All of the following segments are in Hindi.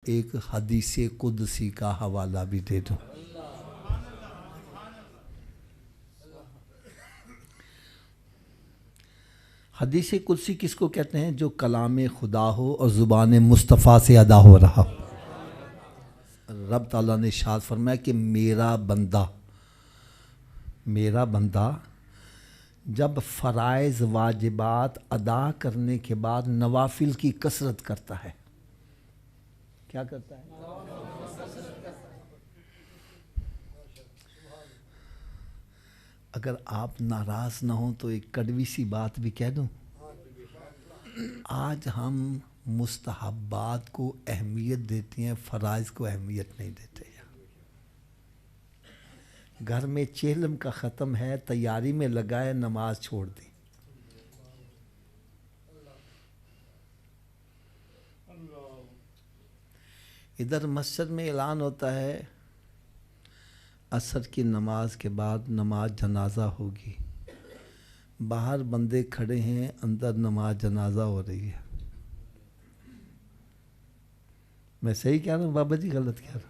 एक हदीस कुदसी का हवाला भी दे दूं। हदीस कुदसी किसको कहते हैं? जो कलाम खुदा हो और ज़ुबान मुस्तफ़ा से अदा हो रहा। रब ताला ने इरशाद फरमाया कि मेरा बंदा जब फ़राइज़ वाजिबात अदा करने के बाद नवाफिल की कसरत करता है। क्या करता है? अगर आप नाराज़ ना हो तो एक कड़वी सी बात भी कह दूं। आज हम मुस्तहब्बात को अहमियत देते हैं, फ़राइज़ को अहमियत नहीं देते। घर में चेहलम का ख़त्म है, तैयारी में लगा है, नमाज छोड़ दी। इधर मस्जिद में ऐलान होता है असर की नमाज के बाद नमाज जनाजा होगी। बाहर बंदे खड़े हैं, अंदर नमाज जनाजा हो रही है। मैं सही कह रहा हूँ बाबा जी, गलत कह रहा हूँ?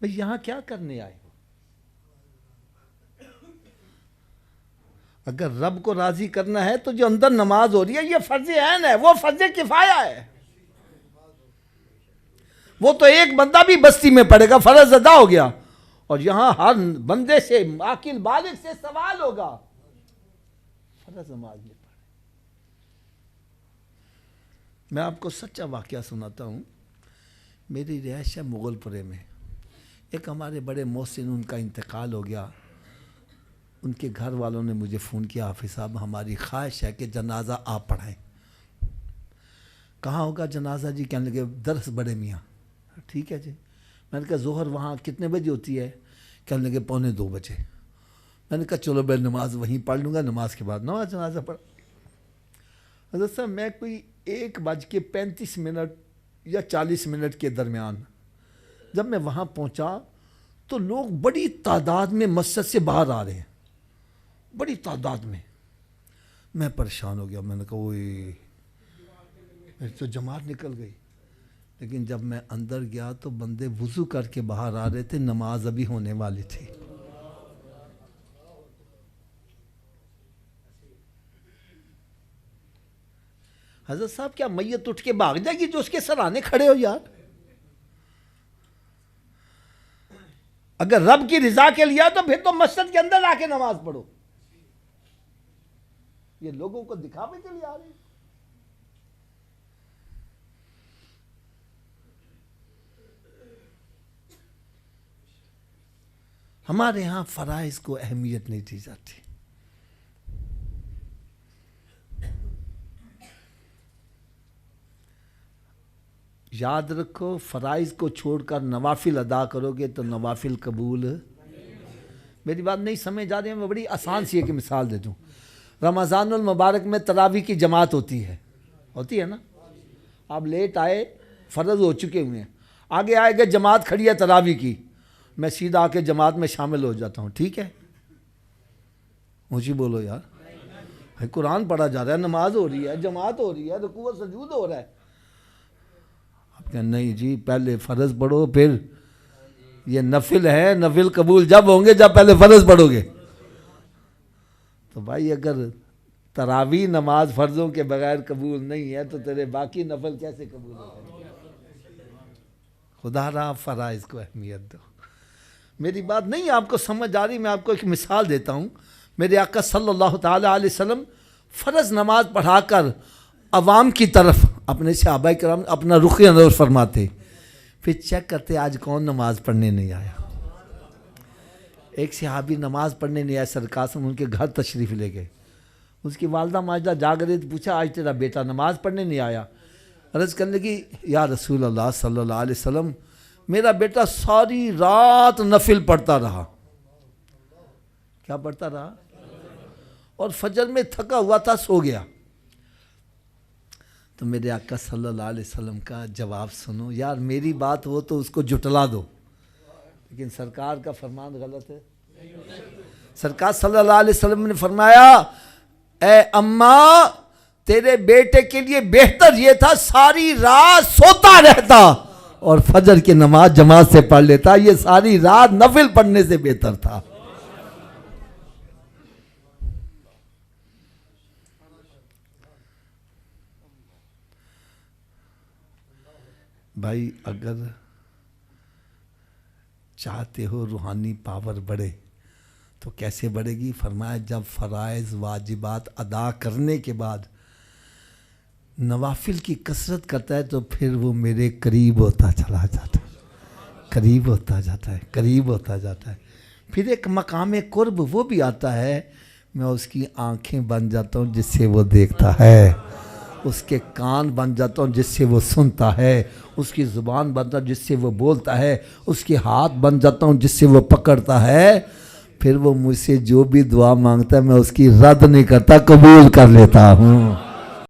भाई यहाँ क्या करने आए हो? अगर रब को राजी करना है तो जो अंदर नमाज हो रही है ये फर्ज ऐन है, वो फर्ज किफाया है। वो तो एक बंदा भी बस्ती में पड़ेगा, फर्ज अदा हो गया। और यहां हर बंदे से, आकिल बालिग से सवाल होगा, फर्ज नमाज में पढ़े। मैं आपको सच्चा वाकया सुनाता हूं। मेरी रिहाइश है मुगलपुरे में। एक हमारे बड़े मोहसिन, उनका इंतकाल हो गया। उनके घर वालों ने मुझे फ़ोन किया, हाफिज़ साहब हमारी ख्वाहिश है कि जनाजा आप पढ़ाएं। कहाँ होगा जनाजा जी? कहने लगे दरस बड़े मियाँ। ठीक है जी। मैंने कहा ज़ोहर वहाँ कितने बजे होती है? कहने लगे 1:45 बजे। मैंने कहा चलो मैं नमाज वहीं पढ़ लूँगा, नमाज के बाद नमाज जनाजा पढ़। हज़रत साहब मैं कोई 1:35 या 40 मिनट के दरमियान जब मैं वहाँ पहुँचा तो लोग बड़ी तादाद में मस्जिद से बाहर आ रहे हैं, बड़ी तादाद में। मैं परेशान हो गया। मैंने कहा ओए, मेरी तो जमात निकल गई। लेकिन जब मैं अंदर गया तो बंदे वुज़ू करके बाहर आ रहे थे, नमाज अभी होने वाली थी। हज़रत साहब क्या मैयत उठ के भाग जाएगी जो उसके सराहने खड़े हो यार? अगर रब की रिजा के लिए तो फिर तो मस्जिद के अंदर आके नमाज पढ़ो। ये लोगों को दिखावे के लिए आ रहे हैं। हमारे यहां फराइज को अहमियत नहीं दी जाती। याद रखो, फ़राइज़ को छोड़कर नवाफिल अदा करोगे तो नवाफिल कबूल। मेरी बात नहीं समझ आ रही है? मैं बड़ी आसान सी एक मिसाल दे दूँ। रमज़ानुल मुबारक में तरावी की जमात होती है ना? आप लेट आए, फ़र्ज़ हो चुके हुए हैं, आगे आएगा जमात खड़ी है तरावी की, मैं सीधा आके जमात में शामिल हो जाता हूँ। ठीक है? मुझे बोलो यार, भाई कुरान पढ़ा जा रहा है, नमाज हो रही है, जमात हो रही है, रुकू व सजूद हो रहा है। नहीं जी, पहले फ़र्ज़ पढ़ो, फिर ये नफिल है, नफिल कबूल जब होंगे जब पहले फ़र्ज़ पढ़ोगे। तो भाई अगर तरावी नमाज फ़र्ज़ों के बगैर कबूल नहीं है तो तेरे बाकी नफल कैसे कबूल होंगे? खुदा रहा फ़राइज़ को अहमियत दो। मेरी बात नहीं आपको समझ आ रही? मैं आपको एक मिसाल देता हूँ। मेरे आका सल्लल्लाहु ताला अलैहि वसल्लम फ़र्ज़ नमाज पढ़ाकर अवाम की तरफ अपने सहाबा किराम अपना रुख नज़र फरमाते, फिर चेक करते आज कौन नमाज पढ़ने नहीं आया। एक सहाबी नमाज पढ़ने नहीं आया, सरकार से उनके घर तशरीफ़ ले गए। उसकी वालदा माजदा जाग रही तो पूछा आज तेरा बेटा नमाज पढ़ने नहीं आया? अर्ज़ करने लगी या रसूल अल्लाह सल्लल्लाहु अलैहि वसल्लम, मेरा बेटा सारी रात नफिल पढ़ता रहा। क्या पढ़ता रहा? और फजर में थका हुआ था, सो गया। तो मेरे आका सल्लल्लाहु अलैहि वसल्लम का जवाब सुनो। यार मेरी बात हो तो उसको जुटला दो, लेकिन सरकार का फरमान गलत है। सरकार सल्लल्लाहु अलैहि वसल्लम ने फरमाया, ए अम्मा तेरे बेटे के लिए बेहतर ये था सारी रात सोता रहता और फजर की नमाज जमात से पढ़ लेता। ये सारी रात नफिल पढ़ने से बेहतर था। भाई अगर चाहते हो रूहानी पावर बढ़े तो कैसे बढ़ेगी? फरमाया जब फ़राइज़ वाजिबात अदा करने के बाद नवाफिल की कसरत करता है तो फिर वो मेरे करीब होता चला जाता है, करीब होता जाता है, करीब होता जाता है। फिर एक मकाम कुर्ब वो भी आता है, मैं उसकी आंखें बन जाता हूँ जिससे वो देखता है, उसके कान बन जाता हूँ जिससे वो सुनता है, उसकी ज़ुबान बनता हूँ जिससे वो बोलता है, उसके हाथ बन जाता हूँ जिससे वो पकड़ता है। फिर वो मुझसे जो भी दुआ मांगता है मैं उसकी रद्द नहीं करता, कबूल कर लेता हूँ।